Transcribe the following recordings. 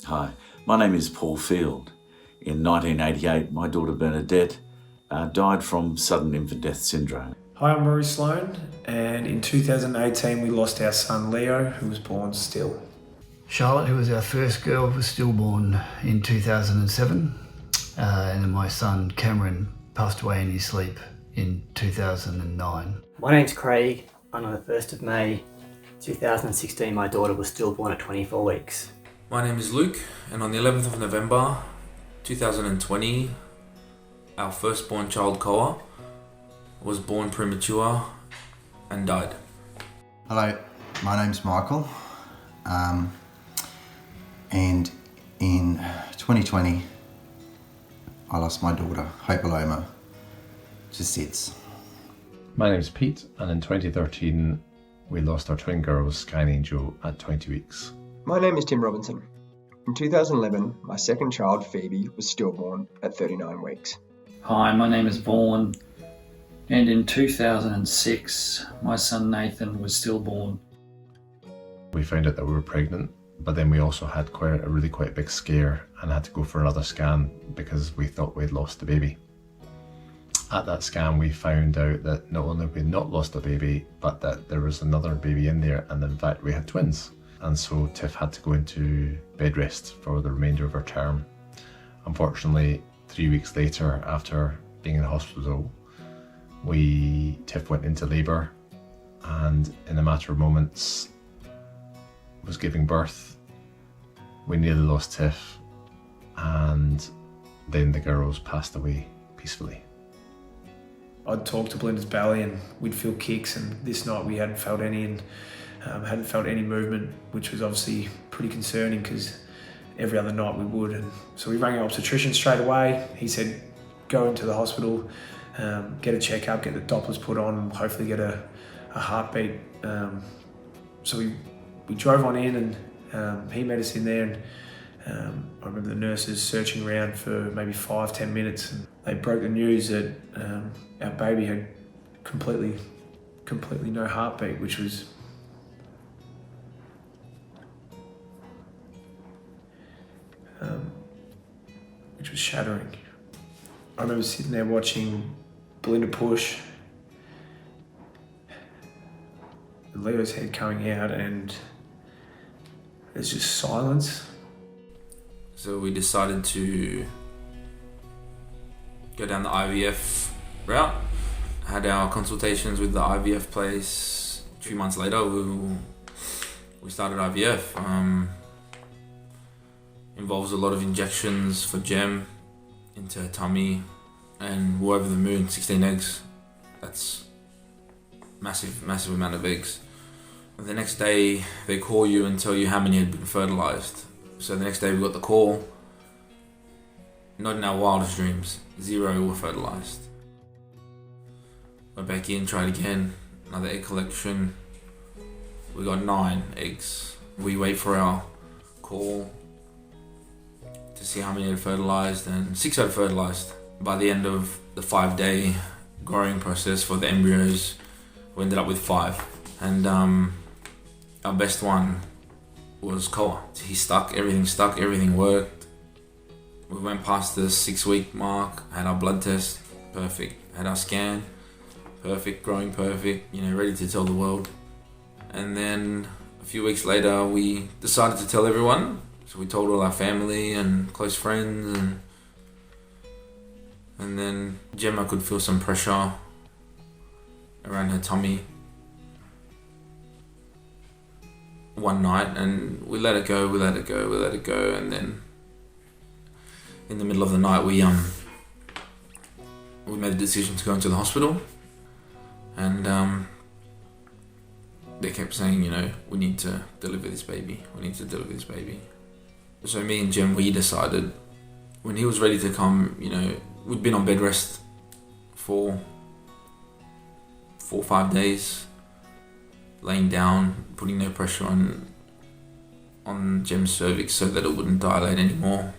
Hi, my name is Paul Field. In 1988, my daughter Bernadette died from sudden infant death syndrome. Hi, I'm Rory Sloan, and in 2018 we lost our son Leo, who was born still. Charlotte, who was our first girl, was stillborn in 2007, and then my son Cameron passed away in his sleep in 2009. My name's Craig, and on the 1st of May 2016 my daughter was stillborn at 24 weeks. My name is Luke, and on the 11th of November 2020 our firstborn child Koa was born premature and died. Hello, my name's Michael, and in 2020 I lost my daughter, Hope Aloma, to SIDS. My name's Pete, and in 2013 we lost our twin girls, Sky and Angel, at 20 weeks. My name is Tim Robinson. In 2011, my second child, Phoebe, was stillborn at 39 weeks. Hi, my name is Vaughan, and in 2006, my son Nathan was stillborn. We found out that we were pregnant, but then we also had a really big scare and had to go for another scan because we thought we'd lost the baby. At that scan, we found out that not only we not lost a baby, but that there was another baby in there, and in fact we had twins. And so Tiff had to go into bed rest for the remainder of her term. Unfortunately, 3 weeks later, after being in hospital, Tiff went into labour, and in a matter of moments was giving birth. We nearly lost Tiff, and then the girls passed away peacefully. I'd talk to Belinda's belly and we'd feel kicks, and this night we hadn't felt any, and hadn't felt any movement, which was obviously pretty concerning because every other night we would. And so we rang our obstetrician straight away. He said, go into the hospital, get a checkup, get the Dopplers put on, and hopefully get a heartbeat. So we drove on in, and he met us in there, and I remember the nurses searching around for maybe 5-10 minutes, and they broke the news that our baby had completely no heartbeat, which was shattering. I remember sitting there watching Belinda push, Leo's head coming out, and there's just silence. So we decided to go down the IVF route. Had our consultations with the IVF place. A few months later, we started IVF. Involves a lot of injections for Gem into her tummy, and we're over the moon. 16 eggs. That's massive amount of eggs. And the next day, they call you and tell you how many had been fertilized. So the next day we got the call. Not in our wildest dreams. 0 were fertilized. Went back in, tried again. Another egg collection. We got 9 eggs. We wait for our call to see how many had fertilized, and 6 had fertilized. By the end of the 5-day growing process for the embryos, we ended up with 5. And our best one was Koa. He stuck, everything worked. We went past the 6-week mark, had our blood test, perfect. Had our scan, perfect, growing perfect, ready to tell the world. And then a few weeks later, we decided to tell everyone. So we told all our family and close friends, and then Gemma could feel some pressure around her tummy one night, and we let it go, and then in the middle of the night we made the decision to go into the hospital, and they kept saying, we need to deliver this baby. So me and Jem, we decided when he was ready to come, we'd been on bed rest for 4 or 5 days, laying down, putting no pressure on Jem's cervix so that it wouldn't dilate anymore.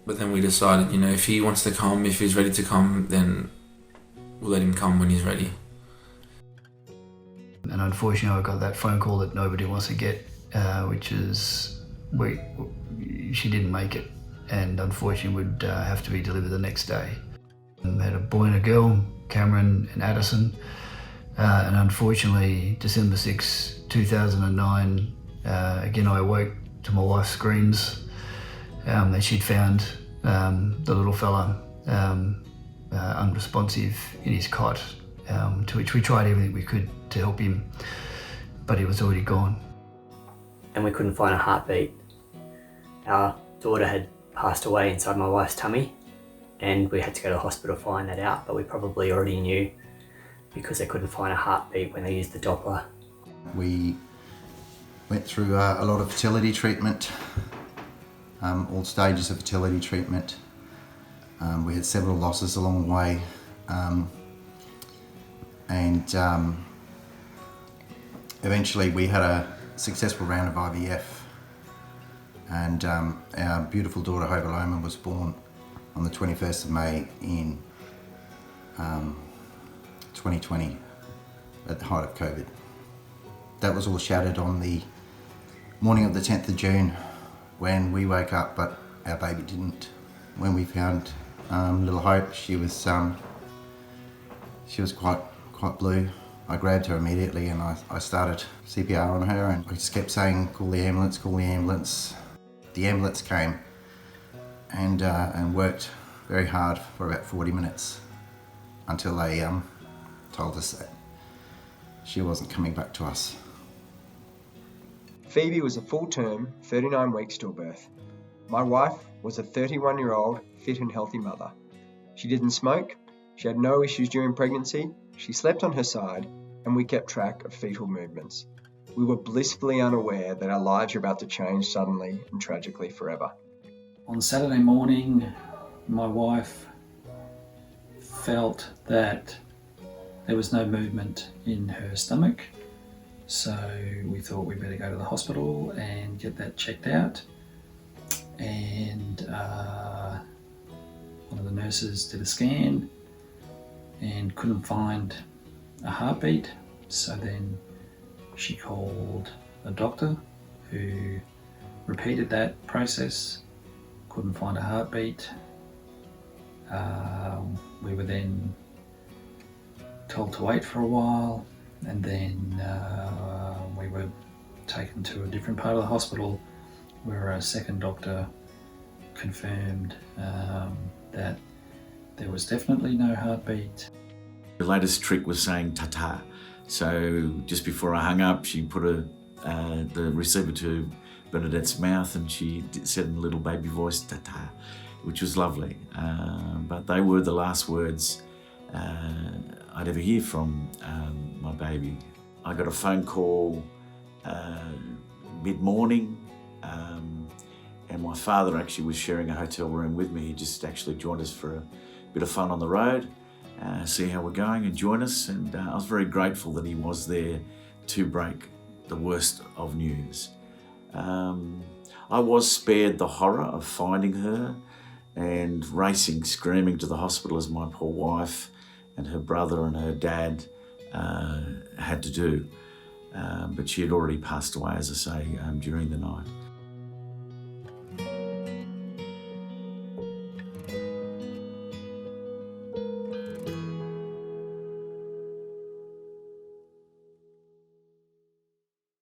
But then we decided, if he wants to come, if he's ready to come, then we'll let him come when he's ready. And unfortunately I got that phone call that nobody wants to get, which is she didn't make it, and unfortunately would have to be delivered the next day. Had a boy and a girl, Cameron and Addison, and unfortunately December 6, 2009, again I awoke to my wife's screams that she'd found the little fella unresponsive in his cot, to which we tried everything we could to help him, but he was already gone. And we couldn't find a heartbeat. Our daughter had passed away inside my wife's tummy, and we had to go to the hospital to find that out, but we probably already knew because they couldn't find a heartbeat when they used the Doppler. We went through a lot of fertility treatment, all stages of fertility treatment. We had several losses along the way, and eventually we had a successful round of IVF, and our beautiful daughter Hobaloma was born on the 21st of May in 2020 at the height of COVID. That was all shattered on the morning of the 10th of June when we woke up, but our baby didn't. When we found little Hope, she was quite blue. I grabbed her immediately and I started CPR on her, and I just kept saying, call the ambulance, call the ambulance. The ambulance came and worked very hard for about 40 minutes until they told us that she wasn't coming back to us. Phoebe was a full-term, 39-week stillbirth. My wife was a 31-year-old, fit and healthy mother. She didn't smoke, she had no issues during pregnancy, she slept on her side, and we kept track of fetal movements. We were blissfully unaware that our lives were about to change suddenly and tragically forever. On Saturday morning, my wife felt that there was no movement in her stomach, so we thought we better go to the hospital and get that checked out. And one of the nurses did a scan and couldn't find a heartbeat, so then she called a doctor who repeated that process, couldn't find a heartbeat. We were then told to wait for a while, and then we were taken to a different part of the hospital where a second doctor confirmed that there was definitely no heartbeat. The latest trick was saying ta-ta. So just before I hung up, she put the receiver to Bernadette's mouth, and she said in a little baby voice, ta-ta, which was lovely. But they were the last words I'd ever hear from my baby. I got a phone call mid-morning, and my father actually was sharing a hotel room with me. He just actually joined us for a bit of fun on the road, see how we're going and join us. And I was very grateful that he was there to break the worst of news. I was spared the horror of finding her and racing, screaming to the hospital as my poor wife and her brother and her dad had to do. But she had already passed away, as I say, during the night.